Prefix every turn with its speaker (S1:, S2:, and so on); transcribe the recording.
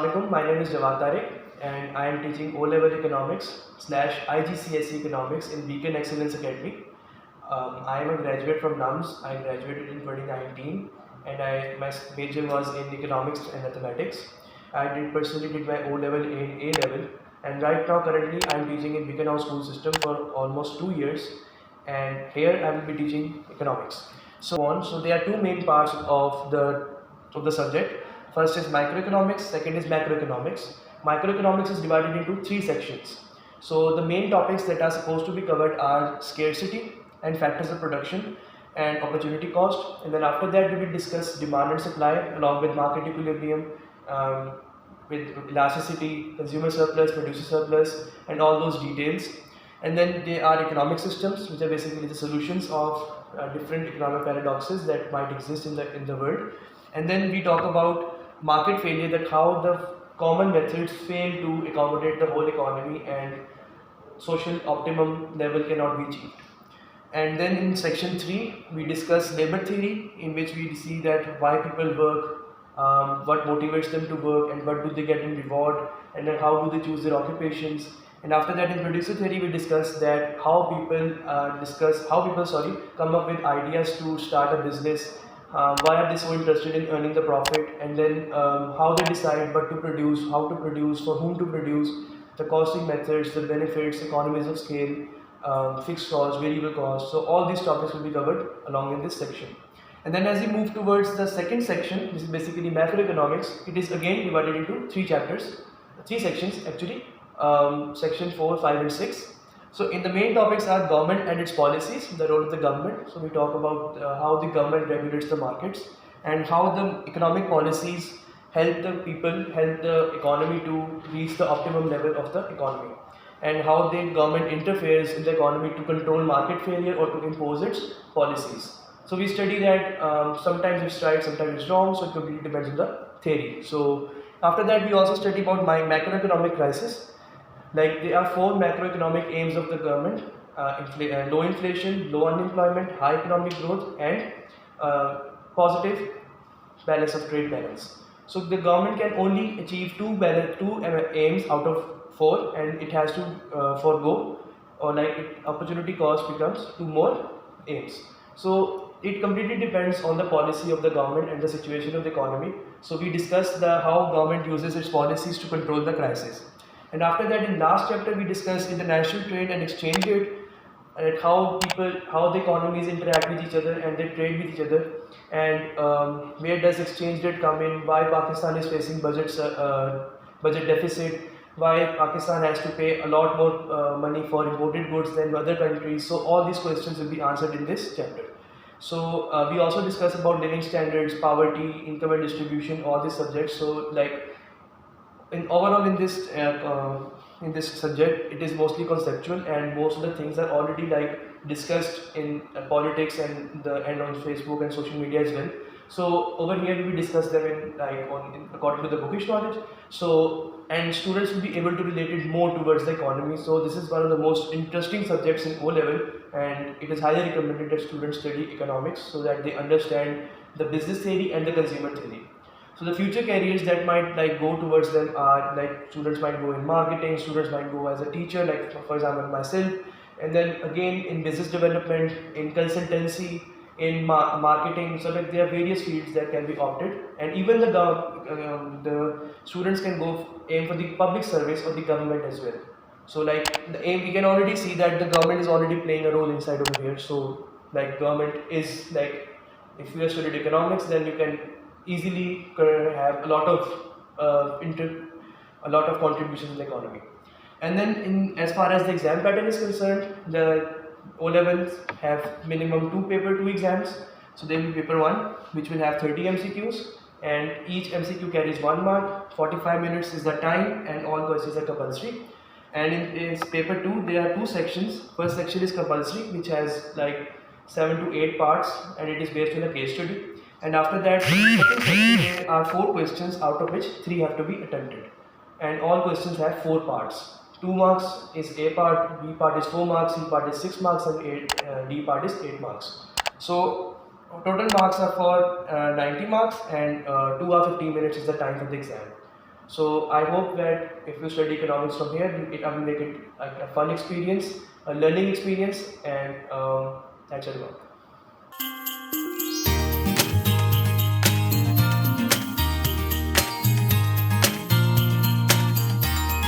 S1: Assalamualaikum. My name is Jawad Tariq and I am teaching O-level economics / IGCSE economics in Beacon Excellence Academy. I am a graduate from NUMS. I graduated in 2019 and my major was in economics and mathematics. I personally did my O-level and A-level, and right now currently I am teaching in Beacon House School System for almost 2 years, and here I will be teaching economics. So there are two main parts of the subject. First is microeconomics, second is macroeconomics. Microeconomics is divided into 3 sections. So the main topics that are supposed to be covered are scarcity and factors of production and opportunity cost. And then after that we will discuss demand and supply along with market equilibrium, with elasticity, consumer surplus, producer surplus, and all those details. And then there are economic systems, which are basically the solutions of different economic paradoxes that might exist in the world. And then we talk about market failure, that how the common methods fail to accommodate the whole economy and social optimum level cannot be achieved. And then in section 3 we discuss labor theory, in which we see that why people work, what motivates them to work, and what do they get in reward, and then how do they choose their occupations. And after that in producer theory we discuss that how people come up with ideas to start a business, why are they so interested in earning the profit, and then how they decide what to produce, how to produce, for whom to produce, the costing methods, the benefits, economies of scale, fixed costs, variable costs. So all these topics will be covered along in this section. And then as we move towards the second section, this is basically macroeconomics. It is again divided into 3 sections actually, section 4, 5 and 6. So in the main topics are government and its policies, the role of the government. So we talk about how the government regulates the markets and how the economic policies help the people, help the economy to reach the optimum level of the economy, and how the government interferes in the economy to control market failure or to impose its policies. So we study that sometimes it's right, sometimes it's wrong, so it completely depends on the theory. So after that we also study about macroeconomic crisis. Like there are 4 macroeconomic aims of the government: low inflation, low unemployment, high economic growth, and positive balance of trade balance. So the government can only achieve 2 aims out of 4, and it has to forego, or opportunity cost becomes 2 more aims. So it completely depends on the policy of the government and the situation of the economy. So we discussed how government uses its policies to control the crisis. And after that, in last chapter, we discussed international trade and exchange rate, and how the economies interact with each other and they trade with each other, and where does exchange rate come in, why Pakistan is facing budget deficit, why Pakistan has to pay a lot more money for imported goods than other countries. So all these questions will be answered in this chapter. So we also discuss about living standards, poverty, income and distribution, all these subjects. So overall in this subject, it is mostly conceptual, and most of the things are already discussed in politics and on Facebook and social media as well. So over here we discuss them according to the bookish knowledge. So, and students will be able to relate it more towards the economy. So this is one of the most interesting subjects in O-level, and it is highly recommended that students study economics so that they understand the business theory and the consumer theory. So the future careers that might go towards them are students might go in marketing, students might go as a teacher, for example myself, and then again in business development, in consultancy, in marketing. So there are various fields that can be opted, and even the students can aim for the public service or the government as well. So the aim, we can already see that the government is already playing a role inside over here. So government is if you have studied economics, then you can easily have a lot of contributions in the economy. And then as far as the exam pattern is concerned, the O-levels have minimum 2 exams. So there will be paper 1, which will have 30 MCQs, and each MCQ carries 1 mark. 45 minutes is the time, and all questions are compulsory. And in paper 2 there are 2 sections. First section is compulsory, which has 7 to 8 parts, and it is based on a case study. And after that, second section, there are 4 questions, out of which 3 have to be attempted, and all questions have 4 parts. 2 marks is A part, B part is 4 marks, C part is 6 marks, and D part is 8 marks. So total marks are for 90 marks, and 2 hours 15 minutes is the time for the exam. So I hope that if you study economics from here, it will make it like a fun experience, a learning experience, and that's it.